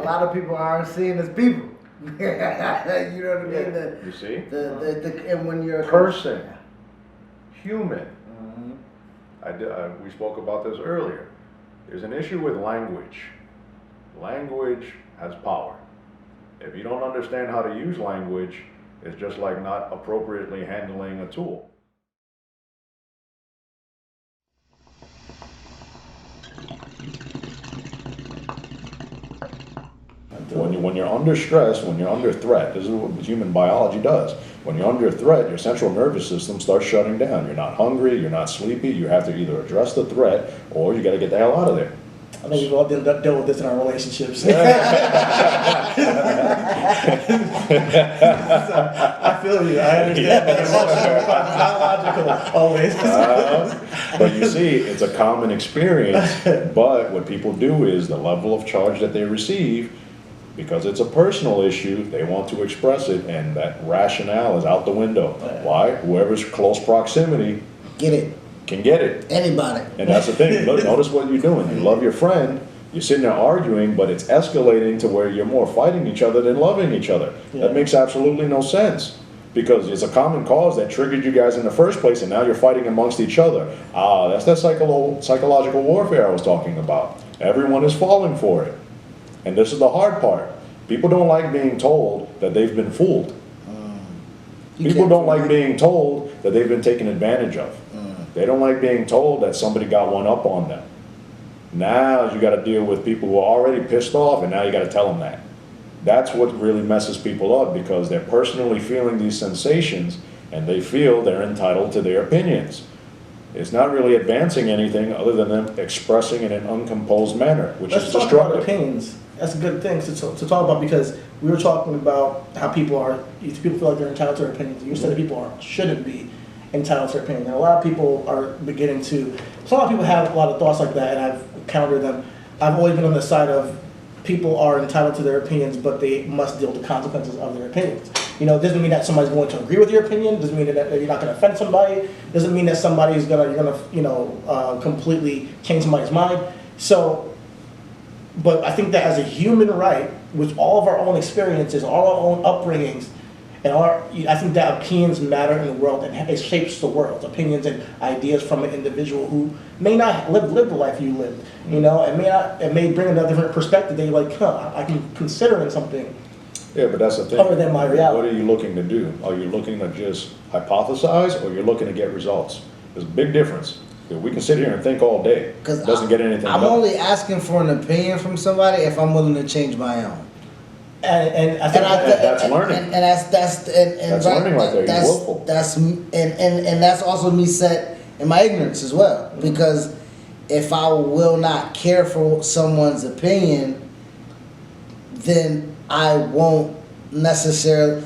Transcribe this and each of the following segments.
a lot of people aren't seen as people. You know what I mean? You see? And when you're a person, human. We spoke about this earlier. There's an issue with language. Language has power. If you don't understand how to use language, it's just like not appropriately handling a tool. When you're under stress, when you're under threat, this is what human biology does. When you're under threat, your central nervous system starts shutting down. You're not hungry, you're not sleepy, you have to either address the threat or you got to get the hell out of there. I think we've all dealt with this in our relationships. I feel you. I understand. But emotional, not logical, always. But you see, it's a common experience. But what people do is the level of charge that they receive, because it's a personal issue, they want to express it, and that rationale is out the window. Why? Whoever's close proximity can get it. Anybody. And that's the thing. Notice what you're doing. You love your friend, you're sitting there arguing, but it's escalating to where you're more fighting each other than loving each other. That makes absolutely no sense, because it's a common cause that triggered you guys in the first place, and now you're fighting amongst each other. That's that psychological warfare I was talking about. Everyone is falling for it. And this is the hard part. People don't like being told that they've been fooled. People don't like being told that they've been taken advantage of. They don't like being told that somebody got one up on them. Now you got to deal with people who are already pissed off, and now you got to tell them that. That's what really messes people up, because they're personally feeling these sensations, and they feel they're entitled to their opinions. It's not really advancing anything other than them expressing in an uncomposed manner, which is destructive. Let's talk about opinions. That's a good thing to talk about, because we were talking about how people feel like they're entitled to their opinions. You said that people shouldn't be entitled to their opinion. And a lot of people are beginning to, so a lot of people have a lot of thoughts like that, and I've countered them. I've always been on the side of people are entitled to their opinions, but they must deal with the consequences of their opinions. You know, it doesn't mean that somebody's going to agree with your opinion. Doesn't mean that you're not going to offend somebody. Doesn't mean that you're gonna completely change somebody's mind. So, but I think that as a human right, with all of our own experiences, all our own upbringings, and I think that opinions matter in the world, and it shapes the world. Opinions and ideas from an individual who may not live the life you lived, you know, and may bring a different perspective. They're like, I can consider something. Yeah, but that's the thing. Other than my reality. What are you looking to do? Are you looking to just hypothesize, or you're looking to get results? There's a big difference. We can sit here and think all day. It doesn't get anything done. I'm only asking for an opinion from somebody if I'm willing to change my own. And I think that's learning. And that's learning right there. You're willful. And that's also me set in my ignorance as well. Because if I will not care for someone's opinion, then I won't necessarily.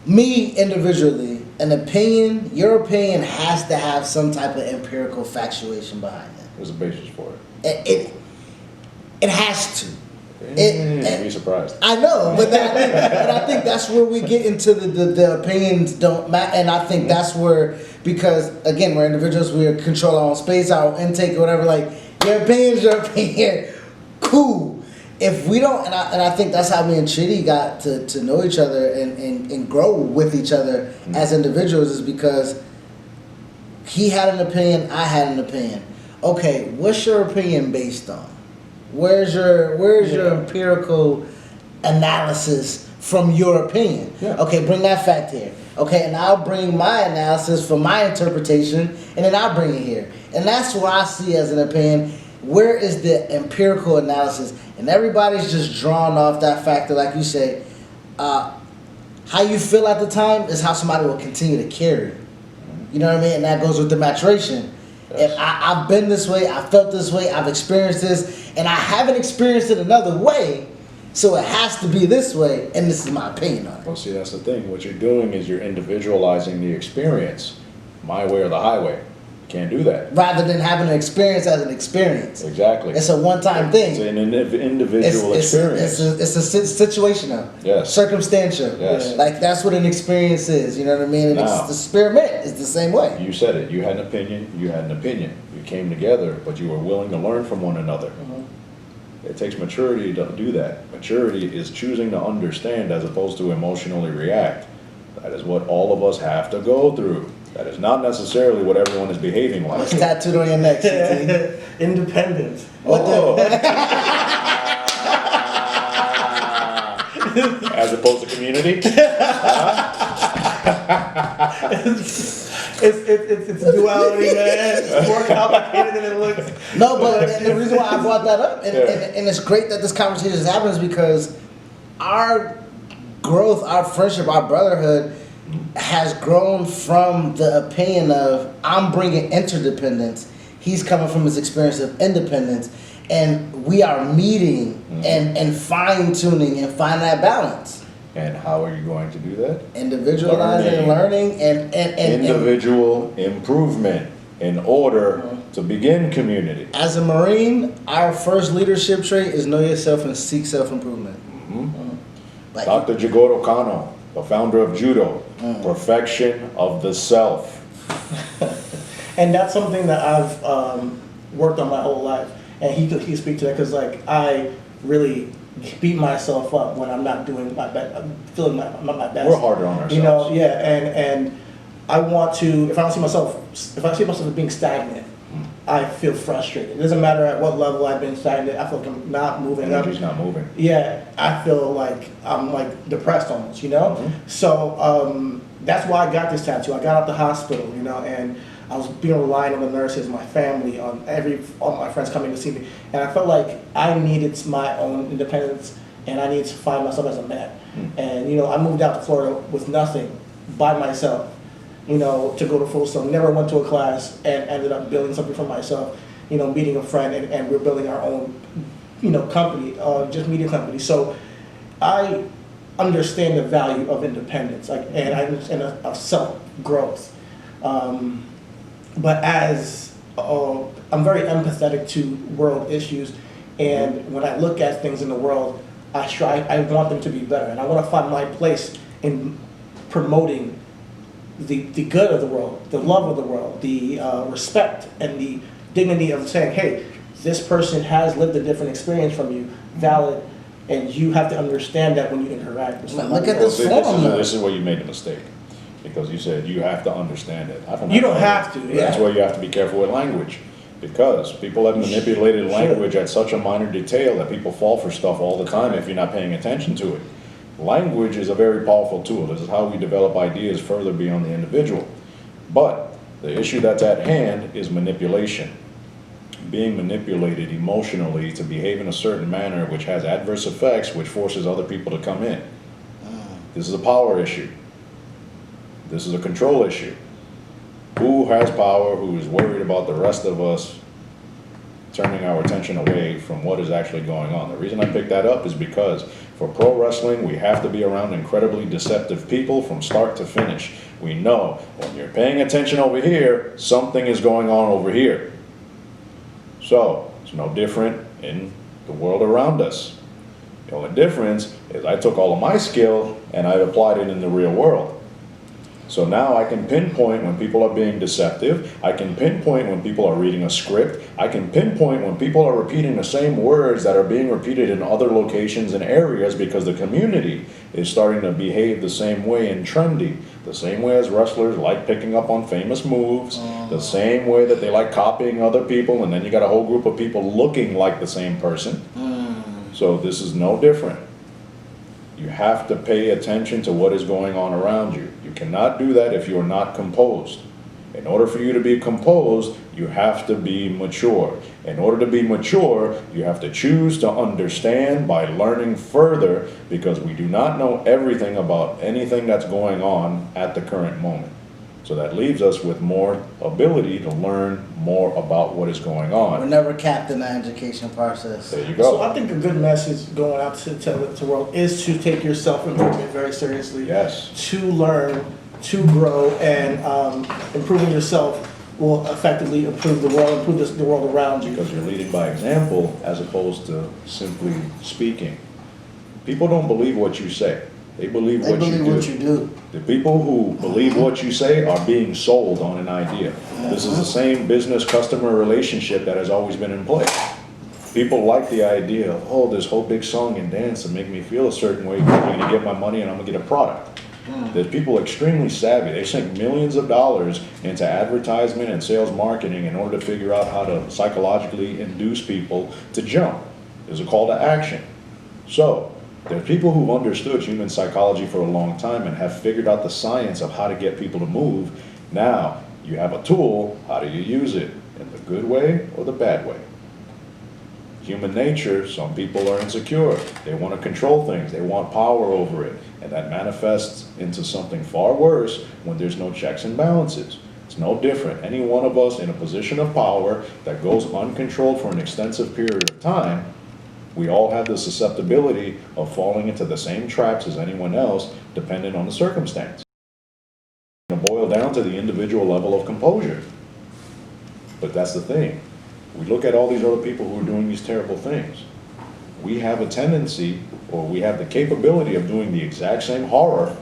Me individually, an opinion, your opinion has to have some type of empirical factuation behind it. There's a basis for it. It has to. You'd be surprised. I know, but I think that's where we get into the opinions don't matter, and I think that's where, because again, we're individuals, we control our own space, our own intake, or whatever. Like your opinion, cool. If we don't, and I think that's how me and Chitty got to know each other and grow with each other as individuals, is because he had an opinion, I had an opinion. Okay, what's your opinion based on? Where's your empirical analysis from your opinion? Yeah. Okay, bring that fact here. Okay, and I'll bring my analysis from my interpretation, and then I'll bring it here. And that's what I see as an opinion. Where is the empirical analysis? And everybody's just drawn off that factor, like you say. How you feel at the time is how somebody will continue to carry. You know what I mean? And that goes with the maturation. Yes. If I've been this way, I felt this way, I've experienced this, and I haven't experienced it another way, so it has to be this way, and this is my opinion on it. Well, see, that's the thing. What you're doing is you're individualizing the experience, my way or the highway. You can't do that. Rather than having an experience as an experience. Exactly. It's a one-time thing. It's an individual experience. It's a situational. Yes. Circumstantial. Yes. Like, that's what an experience is, you know what I mean? And now, the experiment is the same way. You said it. You had an opinion. You had an opinion. You came together, but you were willing to learn from one another. It takes maturity to do that. Maturity is choosing to understand as opposed to emotionally react. That is what all of us have to go through. That is not necessarily what everyone is behaving like. What's tattooed on your neck, CT? Independent. Oh. As opposed to community? It's duality, man. It's more complicated than it looks. No, but the reason why I brought that up, and it's great that this conversation is happening, is because our growth, our friendship, our brotherhood has grown from the opinion of I'm bringing interdependence. He's coming from his experience of independence, and we are meeting and fine tuning and finding that balance. And how are you going to do that? Individualizing, learning, and individual improvement in order to begin community. As a Marine, our first leadership trait is know yourself and seek self-improvement. Like, Dr. Jigoro Kano, the founder of Judo, perfection of the self. And that's something that I've worked on my whole life. And he could speak to that because, like, I really beat myself up when I'm not doing my best. I'm feeling my best. We're harder on ourselves. You know, yeah. And I want to. If I see myself as being stagnant, I feel frustrated. It doesn't matter at what level I've been stagnant. I feel like I'm not moving up. Energy's not moving. Yeah, I feel like I'm like depressed almost. You know. So that's why I got this tattoo. I got out the hospital. You know, and I was being reliant on the nurses, my family, on all my friends coming to see me, and I felt like I needed my own independence, and I needed to find myself as a man. And you know, I moved out to Florida with nothing, by myself, you know, to go to Folsom. Never went to a class, and ended up building something for myself. You know, meeting a friend, and we're building our own, you know, company, just media company. So, I understand the value of independence, like, and of self growth. But as I'm very empathetic to world issues, and when I look at things in the world, I want them to be better, and I want to find my place in promoting the good of the world, the love of the world, the respect and the dignity of saying, hey, this person has lived a different experience from you, valid, and you have to understand that when you interact with someone. Look at this forum. This is where you made the mistake. Because you said you have to understand it. You don't have to. Yeah. That's why you have to be careful with language. Because people have manipulated language at such a minor detail that people fall for stuff all the time if you're not paying attention to it. Language is a very powerful tool. This is how we develop ideas further beyond the individual. But the issue that's at hand is manipulation. Being manipulated emotionally to behave in a certain manner which has adverse effects, which forces other people to come in. This is a power issue. This is a control issue. Who has power, who is worried about the rest of us turning our attention away from what is actually going on? The reason I picked that up is because for pro wrestling, we have to be around incredibly deceptive people from start to finish. We know when you're paying attention over here, something is going on over here. So, it's no different in the world around us. The only difference is I took all of my skill and I applied it in the real world. So now I can pinpoint when people are being deceptive. I can pinpoint when people are reading a script. I can pinpoint when people are repeating the same words that are being repeated in other locations and areas because the community is starting to behave the same way and trendy. The same way as wrestlers like picking up on famous moves. The same way that they like copying other people, and then you got a whole group of people looking like the same person. So this is no different. You have to pay attention to what is going on around you. You cannot do that if you're not composed. In order for you to be composed, you have to be mature. In order to be mature, you have to choose to understand by learning further, because we do not know everything about anything that's going on at the current moment. So that leaves us with more ability to learn more about what is going on. We're never capped in the education process. There you go. So I think a good message going out to the world is to take your self-improvement very seriously. Yes. To learn, to grow, and improving yourself will effectively improve the world, improve the world around you. Because you're leading by example as opposed to simply speaking. People don't believe what you say. They believe what you do. The people who believe what you say are being sold on an idea. This is the same business-customer relationship that has always been in place. People like the idea of, oh, this whole big song and dance to make me feel a certain way because you're gonna get my money and I'm gonna get a product. There's people extremely savvy. They sink millions of dollars into advertisement and sales marketing in order to figure out how to psychologically induce people to jump. There's a call to action. So, there's people who've understood human psychology for a long time and have figured out the science of how to get people to move. Now, you have a tool, how do you use it? In the good way or the bad way? Human nature, some people are insecure. They want to control things. They want power over it. And that manifests into something far worse when there's no checks and balances. It's no different. Any one of us in a position of power that goes uncontrolled for an extensive period of time, we all have the susceptibility of falling into the same traps as anyone else, depending on the circumstance. It's going to boil down to the individual level of composure. But that's the thing. We look at all these other people who are doing these terrible things. We have a tendency, or we have the capability of doing the exact same horror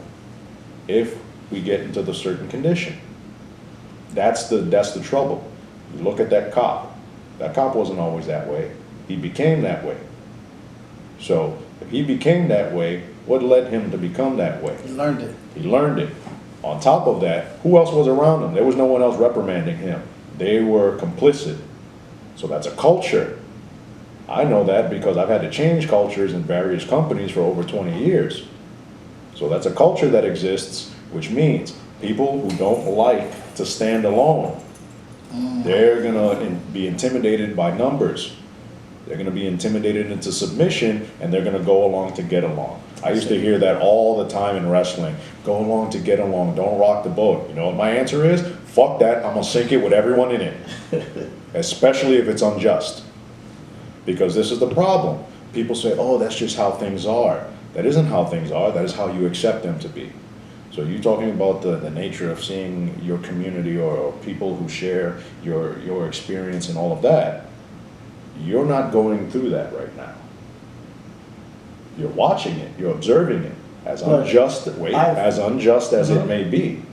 if we get into the certain condition. That's the trouble. You look at that cop. That cop wasn't always that way. He became that way. So if he became that way, what led him to become that way? He learned it. He learned it. On top of that, who else was around him? There was no one else reprimanding him. They were complicit. So that's a culture. I know that because I've had to change cultures in various companies for over 20 years. So that's a culture that exists, which means people who don't like to stand alone, they're gonna be intimidated by numbers. They're going to be intimidated into submission, and they're going to go along to get along. I used to hear that all the time in wrestling. Go along to get along. Don't rock the boat. You know what my answer is? Fuck that. I'm going to sink it with everyone in it. Especially if it's unjust. Because this is the problem. People say, oh, that's just how things are. That isn't how things are. That is how you accept them to be. So you're talking about the nature of seeing your community or people who share your experience and all of that. You're not going through that right now. You're watching it, you're observing it, as unjust as it may be.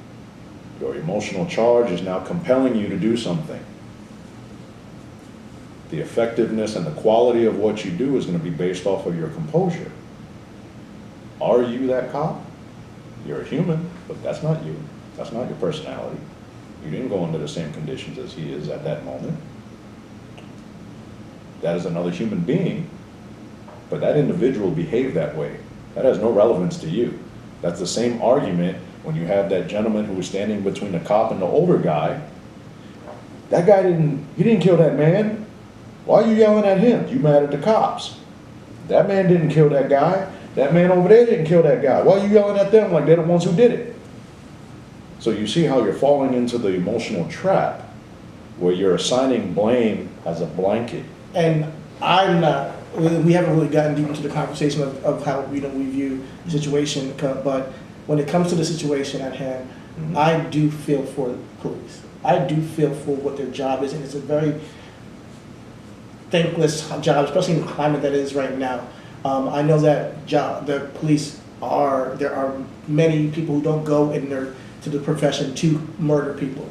Your emotional charge is now compelling you to do something. The effectiveness and the quality of what you do is going to be based off of your composure. Are you that cop? You're a human, but that's not you. That's not your personality. You didn't go under the same conditions as he is at that moment. That is another human being, but that individual behaved that way. That has no relevance to you. That's the same argument when you have that gentleman who was standing between the cop and the older guy. That guy didn't kill that man. Why are you yelling at him? You mad at the cops. That man didn't kill that guy. That man over there didn't kill that guy. Why are you yelling at them like they're the ones who did it? So you see how you're falling into the emotional trap where you're assigning blame as a blanket. And we haven't really gotten deep into the conversation of how we view the situation, but when it comes to the situation at hand, I do feel for the police. I do feel for what their job is, and it's a very thankless job, especially in the climate that it is right now. I know that the police there are many people who don't go to the profession to murder people.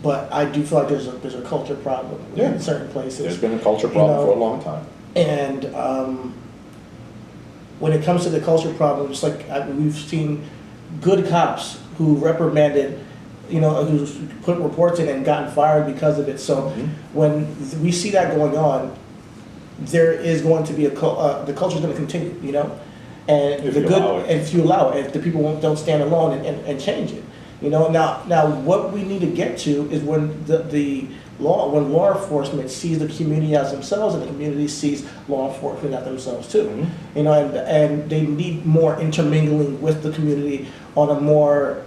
But I do feel like there's a culture problem in certain places. There's been a culture problem for a long time. And when it comes to the culture problem, it's like we've seen good cops who reprimanded, who put reports in and gotten fired because of it. So when we see that going on, there is going to be the culture is going to continue, and if you allow it, if the people don't stand alone and change it. Now what we need to get to is when when law enforcement sees the community as themselves and the community sees law enforcement as themselves too. And they need more intermingling with the community on a more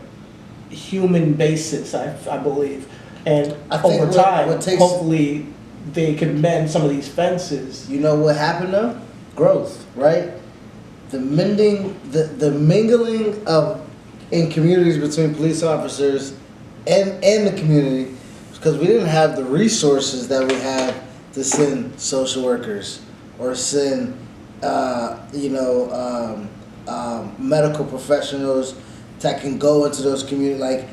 human basis, I believe. And over time, hopefully they can mend some of these fences. You know what happened though? Growth, right? The mingling in communities between police officers and the community, because we didn't have the resources that we have to send social workers or send medical professionals that can go into those communities.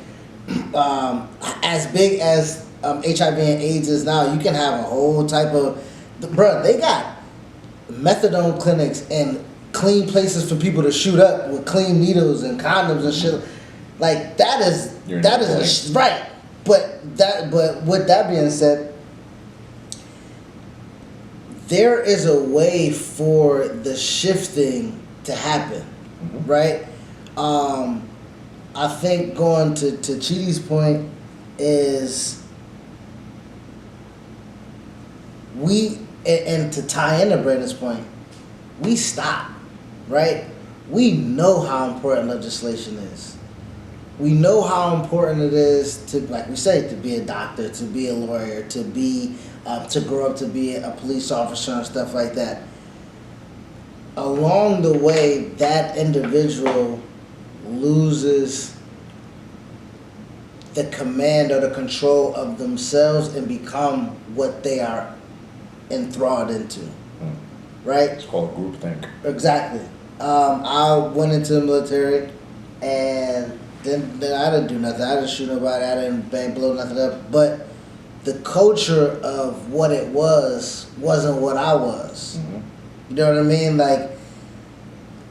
As big as HIV and AIDS is now, you can have a whole type of Bruh, they got methadone clinics and clean places for people to shoot up with clean needles and condoms and shit. Like that is You're that not is right. But with that being said, there is a way for the shifting to happen, right? I think going to Chidi's point is and to tie into Brandon's point, we stop, right? We know how important legislation is. We know how important it is to, like we say, to be a doctor, to be a lawyer, to be, to grow up to be a police officer and stuff like that. Along the way, that individual loses the command or the control of themselves and become what they are enthralled into, right? It's called groupthink. Exactly. I went into the military, and then I didn't do nothing. I didn't shoot nobody. I didn't blow nothing up. But the culture of what it wasn't what I was. You know what I mean? Like,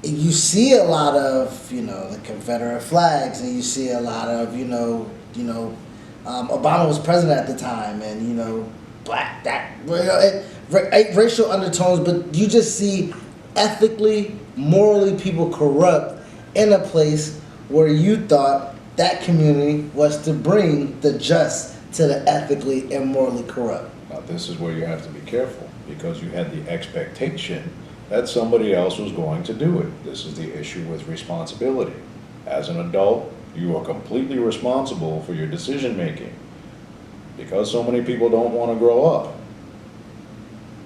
you see a lot of, the Confederate flags, and you see a lot of, Obama was president at the time, and black racial undertones, but you just see ethically, morally people corrupt in a place where you thought that community was to bring the just to the ethically and morally corrupt. Now this is where you have to be careful, because you had the expectation that somebody else was going to do it. This is the issue with responsibility. As an adult, you are completely responsible for your decision making. Because so many people don't want to grow up,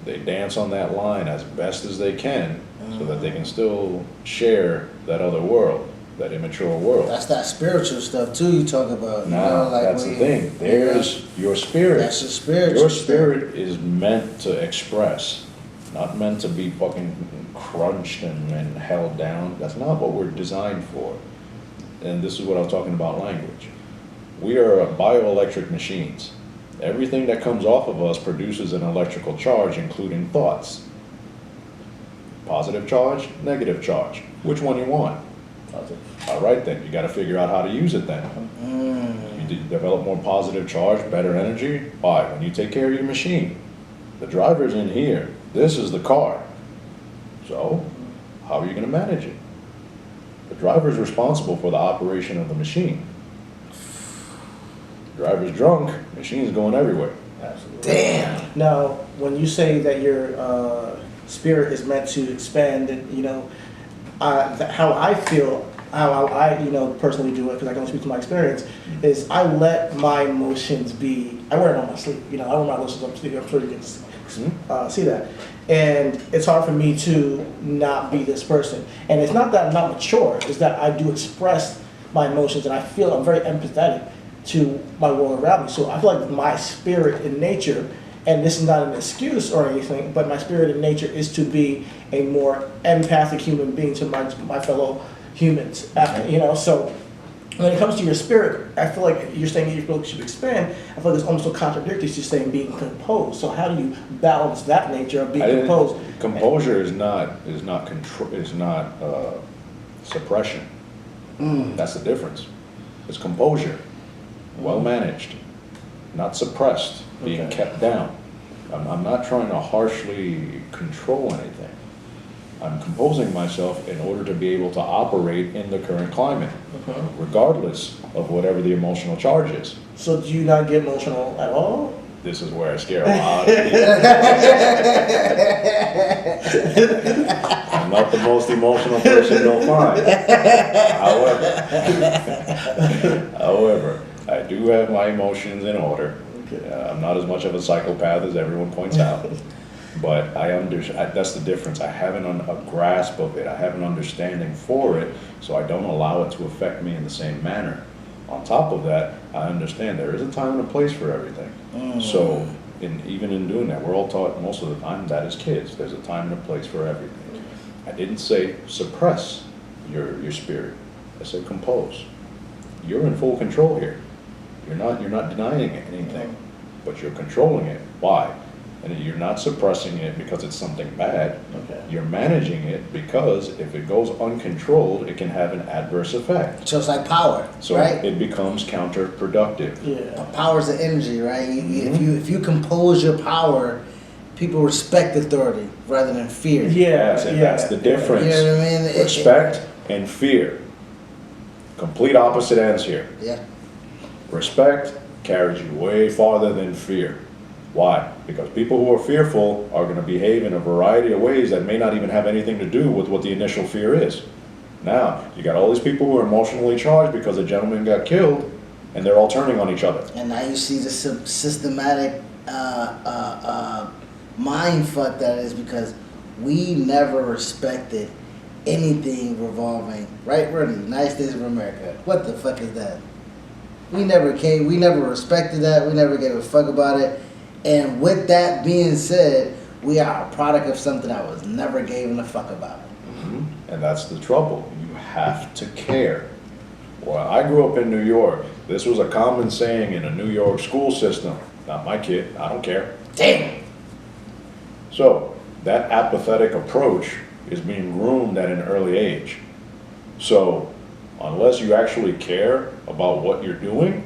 they dance on that line as best as they can so that they can still share that other world, that immature world. That's that spiritual stuff too you talk about. That's the thing. There's your spirit. That's your spirit. Your spirit is meant to express, not meant to be fucking crunched and held down. That's not what we're designed for. And this is what I was talking about, language. We are bioelectric machines. Everything that comes off of us produces an electrical charge, including thoughts. Positive charge, negative charge. Which one you want? Positive. All right then, you got to figure out how to use it then. You develop more positive charge, better energy. Why? When you take care of your machine. The driver's in here. This is the car. So, how are you going to manage it? The driver's responsible for the operation of the machine. Driver's drunk, machine's going everywhere. Absolutely. Damn. Now, when you say that your spirit is meant to expand, and how I feel, how I personally do it, because I can only speak to my experience, is I let my emotions be. I wear it on my sleeve. I wear my emotions on my sleeve. I'm sure you can see that. And it's hard for me to not be this person. And it's not that I'm not mature. It's that I do express my emotions, and I feel I'm very empathetic to my world around me. So I feel like my spirit in nature, and this is not an excuse or anything, but my spirit in nature is to be a more empathic human being to my fellow humans. So when it comes to your spirit, I feel like you're saying you feel like you should expand. I feel like it's almost so contradictory to saying being composed. So how do you balance that nature of being composed? Composure is not suppression. That's the difference. It's composure. Well managed, not suppressed, being kept down. I'm not trying to harshly control anything. I'm composing myself in order to be able to operate in the current climate, regardless of whatever the emotional charge is. So do you not get emotional at all? This is where I scare a lot of people. I'm not the most emotional person you'll find. However, I do have my emotions in order. I'm not as much of a psychopath as everyone points out, but that's the difference. I have a grasp of it. I have an understanding for it, so I don't allow it to affect me in the same manner. On top of that, I understand there is a time and a place for everything. So, even in doing that, we're all taught most of the time that as kids, there's a time and a place for everything. I didn't say suppress your spirit. I said compose. You're in full control here. You're not denying anything, but you're controlling it. Why? And you're not suppressing it because it's something bad. Okay. You're managing it because if it goes uncontrolled, it can have an adverse effect. So it's like power, So right? it becomes counterproductive. Yeah. Power's the energy, right? Mm-hmm. If you compose your power, people respect authority rather than fear. Yeah. Yes, and that's the difference. You know what I mean? Respect and fear. Complete opposite ends here. Yeah. Respect carries you way farther than fear. Why? Because people who are fearful are going to behave in a variety of ways that may not even have anything to do with what the initial fear is. Now, you got all these people who are emotionally charged because a gentleman got killed, and they're all turning on each other. And now you see the systematic mind fuck that is because we never respected anything revolving, right? We're in the United States of America. What the fuck is that? We never respected that. We never gave a fuck about it. And with that being said, we are a product of something I was never given a fuck about. Mm-hmm. And that's the trouble. You have to care. Well, I grew up in New York. This was a common saying in a New York school system. Not my kid. I don't care. Damn. So that apathetic approach is being groomed at an early age. So unless you actually care about what you're doing,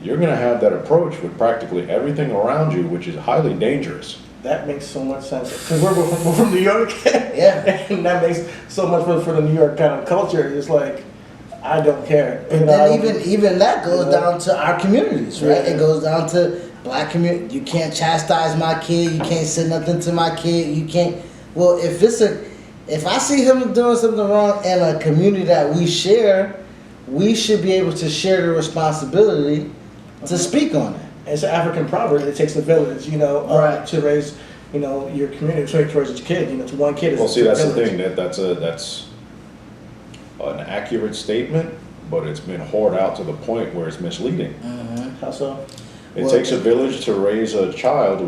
you're going to have that approach with practically everything around you, which is highly dangerous. That makes so much sense. Because we're from New York. Yeah. And that makes so much for the New York kind of culture. It's like, I don't care. And then even that goes down to our communities, right? Yeah. It goes down to black community. You can't chastise my kid. You can't say nothing to my kid. You can't. Well, if I see him doing something wrong in a community that we share, we should be able to share the responsibility to speak on it. It's an African proverb. It takes a village, Right. to raise, your community, to raise your kid. To one kid is Well, see, a that's the village. thing. That's an accurate statement, but it's been whored out to the point where it's misleading. How so? It Well- takes a village to raise a child,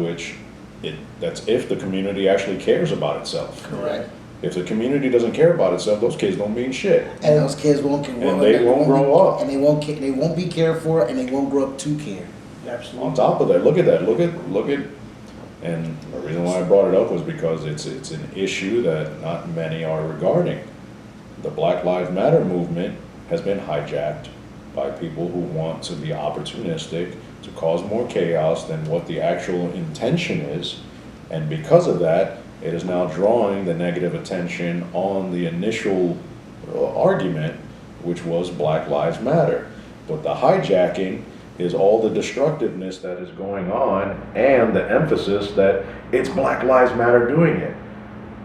that's if the community actually cares about itself. Correct. If the community doesn't care about itself, those kids don't mean shit. And those kids won't And they won't grow up. and they won't be cared for, and they won't grow up to care. Absolutely. On top of that, look at, and the reason why I brought it up was because it's an issue that not many are regarding. The Black Lives Matter movement has been hijacked by people who want to be opportunistic, to cause more chaos than what the actual intention is, and because of that, it is now drawing the negative attention on the initial argument, which was Black Lives Matter. But the hijacking is all the destructiveness that is going on and the emphasis that it's Black Lives Matter doing it.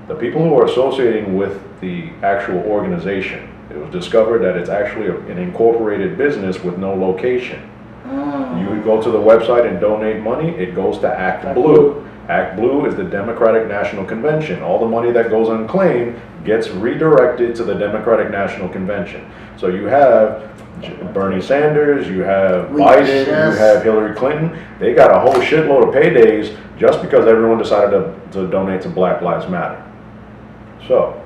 The people who are associating with the actual organization, it was discovered that it's actually an incorporated business with no location. You would go to the website and donate money, it goes to Act Blue. Act Blue is the Democratic National Convention. All the money that goes unclaimed gets redirected to the Democratic National Convention. So you have Bernie Sanders, you have Biden, you have Hillary Clinton. They got a whole shitload of paydays just because everyone decided to donate to Black Lives Matter. So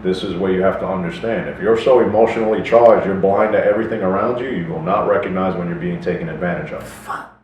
this is where you have to understand. If you're so emotionally charged, you're blind to everything around you, you will not recognize when you're being taken advantage of. Fuck.